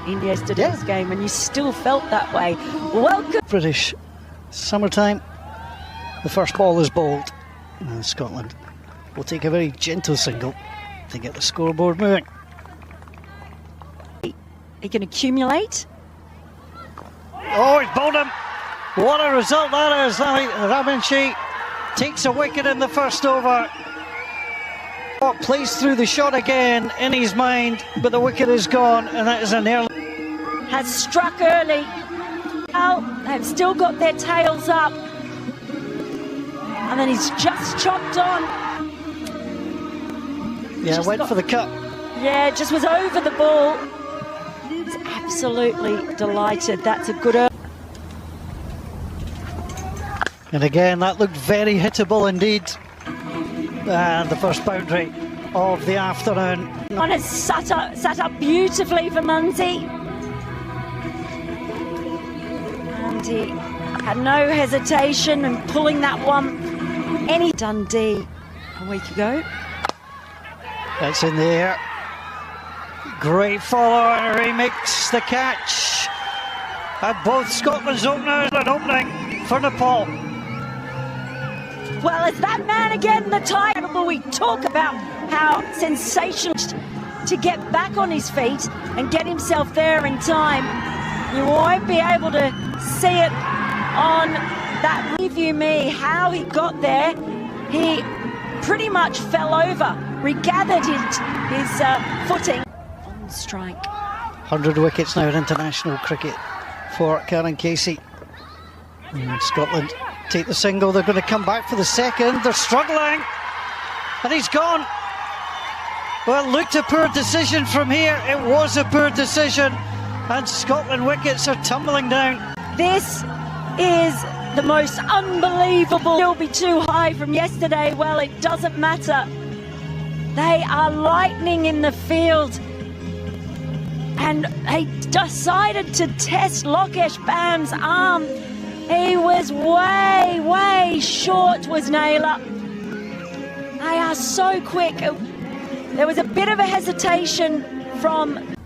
in yesterday's game, and you still felt that way. Welcome. British summertime. The first ball is bowled, and Scotland will take a very gentle single to get the scoreboard moving. He can accumulate. Oh, he's bowled him. What a result that is. Ramanshi takes a wicket in the first over. Plays through the shot again in his mind, but the wicket is gone, and that is an early. Has struck early. Well, they've still got their tails up. And then he's just chopped on. Yeah, just went for the cut. Yeah, just was over the ball. He's absolutely delighted. That's a good early. And again, that looked very hittable indeed. And the first boundary of the afternoon. And it's sat up beautifully for Munsey. And he had no hesitation in pulling that one. Any Dundee a week ago. That's in the air. Great follow and remix the catch. And both Scotland's openers and opening for Nepal. Well, it's that man again, the title. We talk about how sensational to get back on his feet and get himself there in time. You won't be able to see it on that review me, how he got there. He pretty much fell over, regathered his footing. On strike. 100 wickets now in international cricket for Karen Casey. And Scotland take the single. They're going to come back for the second. They're struggling. And he's gone. Well, it looked a poor decision from here. It was a poor decision. And Scotland wickets are tumbling down. This is the most unbelievable. It'll be too high from yesterday. Well, it doesn't matter. They are lightning in the field. And they decided to test Lokesh Bam's arm. He was way, way short, was Naylor. They are so quick. There was a bit of a hesitation from...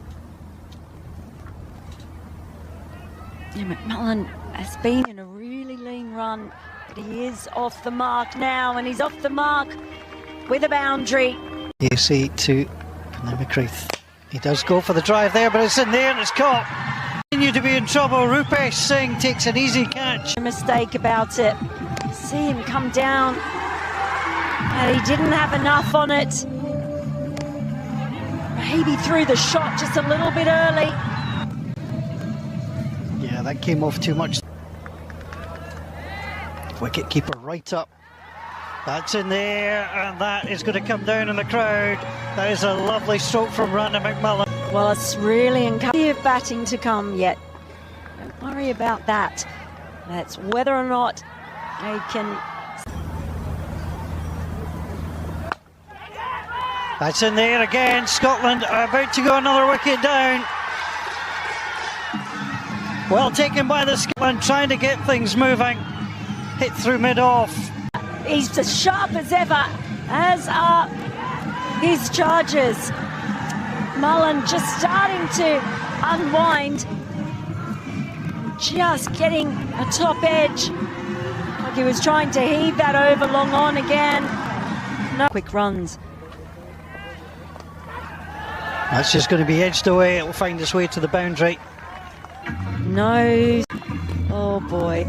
McMullen has been in a really lean run, but he is off the mark now, and he's off the mark with a boundary. Casey to Namakrith. He does go for the drive there, but it's in there and it's caught. Continue to be in trouble. Rupesh Singh takes an easy catch. A mistake about it. See him come down, and he didn't have enough on it. Maybe threw the shot just a little bit early. Yeah, that came off too much. Wicket keeper right up. That's in there, and that is going to come down in the crowd. That is a lovely stroke from Randa McMullen. Well, it's really encouraging of batting to come yet. Don't worry about that. That's whether or not they can. That's in there again. Scotland are about to go another wicket down. Well taken by the Scotland, trying to get things moving. Hit through mid-off. He's as sharp as ever, as are his charges. Mullen just starting to unwind, just getting a top edge, like he was trying to heave that over long on again. No quick runs. That's just going to be edged away. It will find its way to the boundary. No. Oh boy.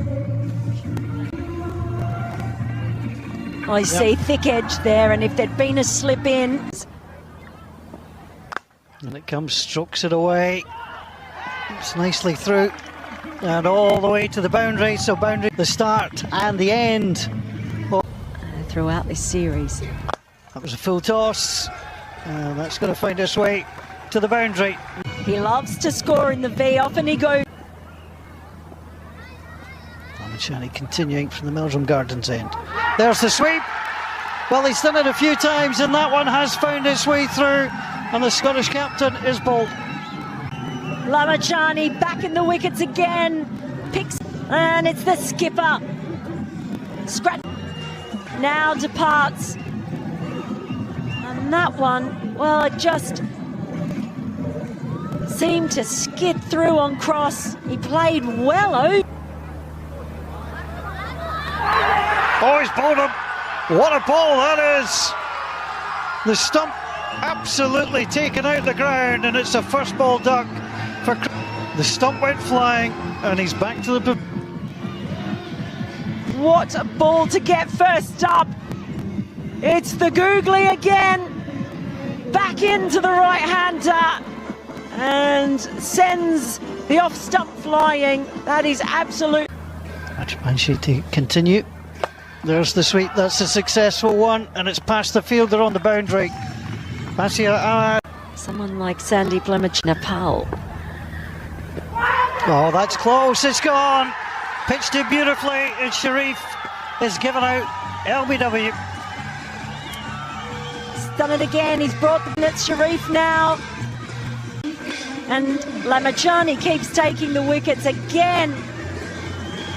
I see thick edge there, and if there'd been a slip in. And it comes, strokes it away. It's nicely through and all the way to the boundary. So boundary, the start and the end. Throughout this series. That was a full toss. And that's going to find its way to the boundary. He loves to score in the V. Often he goes. Shani continuing from the Meldrum Gardens end. There's the sweep. Well, he's done it a few times, and that one has found its way through, and the Scottish captain is bowled. Lamachani back in the wickets again. Picks, and it's the skipper. Scratch now departs. And that one, well, it just seemed to skid through on cross. He played well over. Oh, he's bowled him. What a ball that is. The stump absolutely taken out the ground, and it's a first ball duck for. The stump went flying, and he's back to the. What a ball to get first up. It's the googly again. Back into the right-hander and sends the off stump flying. That is absolute. Manchester to continue. There's the sweep, that's a successful one, and it's past the fielder on the boundary. Someone like Sandy Plumage, Nepal. Oh, that's close, it's gone. Pitched it beautifully, and Sharif is given out LBW. He's done it again, he's brought the net Sharif now. And Lamachani keeps taking the wickets again.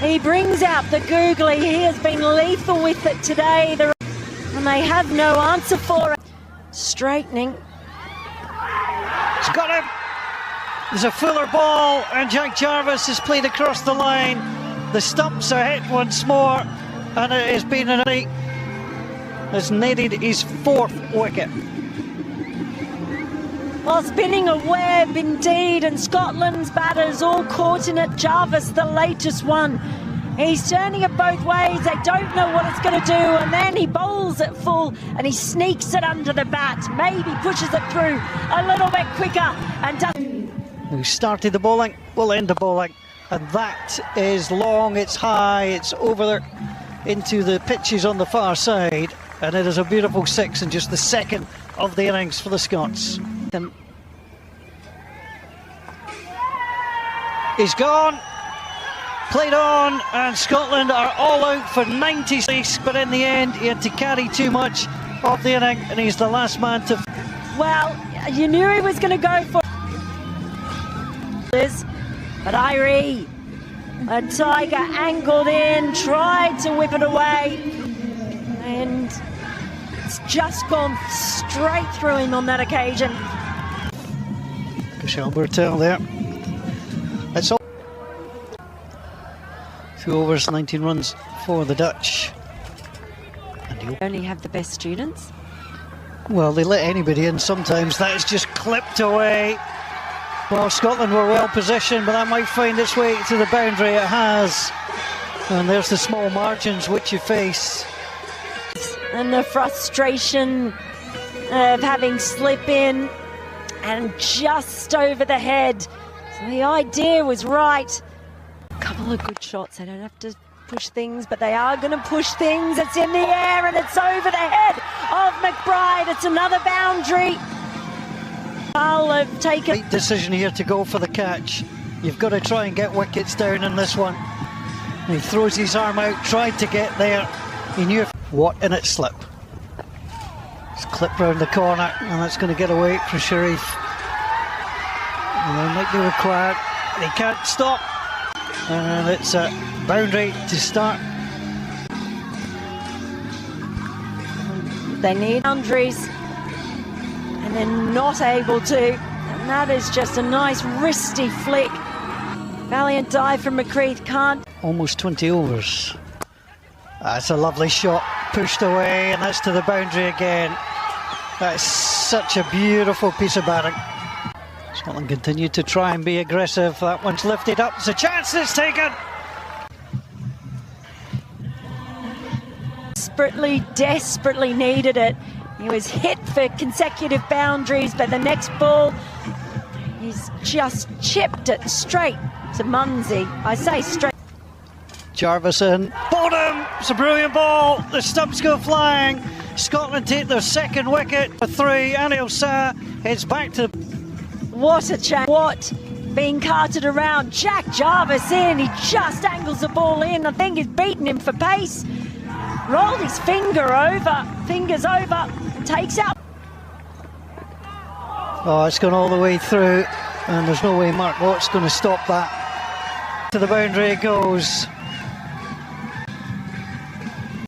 He brings out the googly. He has been lethal with it today. And they have no answer for it. Straightening. He's got him. There's a fuller ball, and Jack Jarvis has played across the line. The stumps are hit once more, and it has been has netted his fourth wicket. Well, spinning a web indeed, and Scotland's batters all caught in it. Jarvis, the latest one. He's turning it both ways. They don't know what it's going to do, and then he bowls it full, and he sneaks it under the bat. Maybe pushes it through a little bit quicker, and does. Who started the bowling will end the bowling, and that is long, it's high, it's over there into the pitches on the far side, and it is a beautiful six, and just the second of the innings for the Scots. He's gone, played on, and Scotland are all out for 96, but in the end he had to carry too much of the inning, and he's the last man to. Well, you knew he was going to go for this, but Irie, a Tiger angled in, tried to whip it away, and it's just gone straight through him on that occasion. Kushal Burtell there. That's all. 2 overs, 19 runs for the Dutch. And They only have the best students. well, they let anybody in sometimes. That is just clipped away. Well, Scotland were well positioned, but that might find its way to the boundary. It has. And there's the small margins which you face. And the frustration of having slip in and just over the head. So the idea was right. A couple of good shots. They don't have to push things, but they are going to push things. It's in the air and it's over the head of McBride. It's another boundary. I'll have taken. Great decision here to go for the catch. You've got to try and get wickets down in this one. He throws his arm out, tried to get there. He knew what in it slip. It's clipped round the corner, and that's going to get away from Sharif. And they might be required. They can't stop. And it's a boundary to start. They need boundaries, and they're not able to. And that is just a nice wristy flick. Valiant dive from McCreath, can't. Almost 20 overs. That's a lovely shot, pushed away, and that's to the boundary again. That's such a beautiful piece of batting. Scotland continue to try and be aggressive. That one's lifted up. It's a chance that's taken. Desperately needed it. He was hit for consecutive boundaries, but the next ball, he's just chipped it straight to Munsey. I say straight. Jarvis in. Bottom! It's a brilliant ball. The stumps go flying. Scotland take their second wicket for 3. Anil Shah heads back to. What a chance. What? Being carted around. Jack Jarvis in. He just angles the ball in. I think he's beaten him for pace. Rolled his fingers over, and takes out. Oh, it's gone all the way through, and there's no way Mark Watt's going to stop that. To the boundary it goes.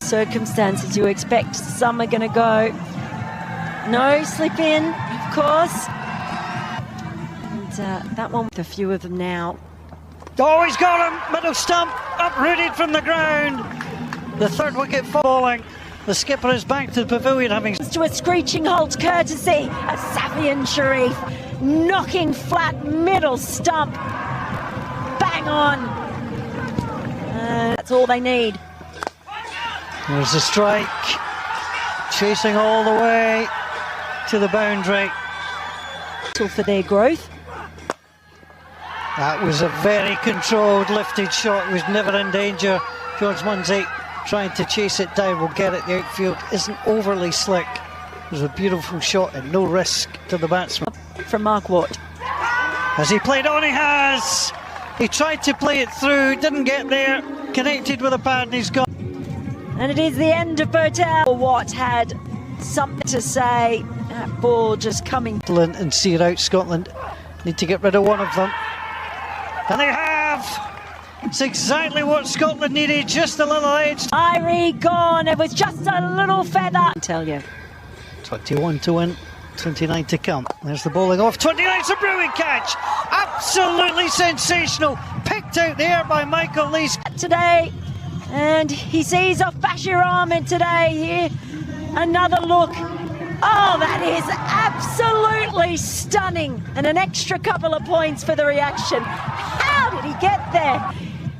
Circumstances you expect some are going to go. No slip in, of course. And that one with a few of them now. Oh, he's got him! Middle stump, uprooted from the ground. The third wicket falling. The skipper is back to the pavilion having... To a screeching halt courtesy of Safian Sharif, knocking flat middle stump. Bang on. That's all they need. There's a strike. Chasing all the way to the boundary. For their growth. That was a very controlled lifted shot. It was never in danger. George Munsey trying to chase it down will get it. The outfield isn't overly slick. It was a beautiful shot and no risk to the batsman. From Mark Watt. Has he played on? He has. He tried to play it through, didn't get there. Connected with a pad and he's gone. And it is the end of Birtel. Watt had something to say. That ball just coming. And sear out Scotland. Need to get rid of one of them. And they have! It's exactly what Scotland needed, just a little edge. Irie gone, it was just a little feather. I tell you. 21 to win, 29 to come. There's the bowling off, 29, it's a brilliant catch! Absolutely sensational, picked out there by Michael Lees. Today, and he sees off Bashir Ahmed today here. Another look. Oh, that is absolutely stunning. And an extra couple of points for the reaction. How did he get there?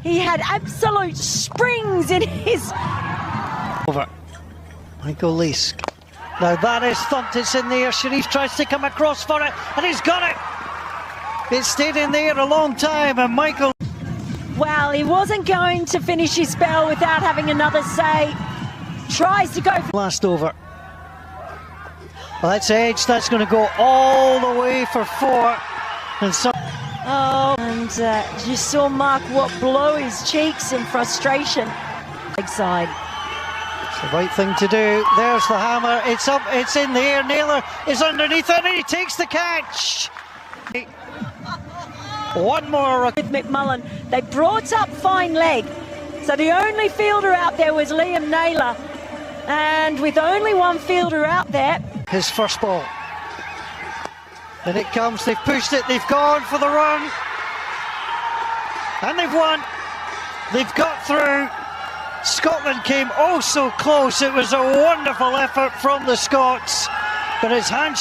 He had absolute springs in his... Over. Michael Lees. Now that is thumped, it's in the air. Sharif tries to come across for it, and he's got it. It stayed in the air a long time, and Michael... Well, he wasn't going to finish his spell without having another say. Tries to go... Last over. Well, that's edge, that's going to go all the way for 4. And so... Oh, and you saw Mark Watt blow his cheeks in frustration. Leg side. It's the right thing to do. There's the hammer, it's up, it's in the air. Naylor is underneath it and he takes the catch. One more. With McMullen, they brought up fine leg. So the only fielder out there was Liam Naylor. And with only one fielder out there, his first ball. And it comes, they've pushed it, they've gone for the run. And they've won. They've got through. Scotland came oh so close. It was a wonderful effort from the Scots. But his hand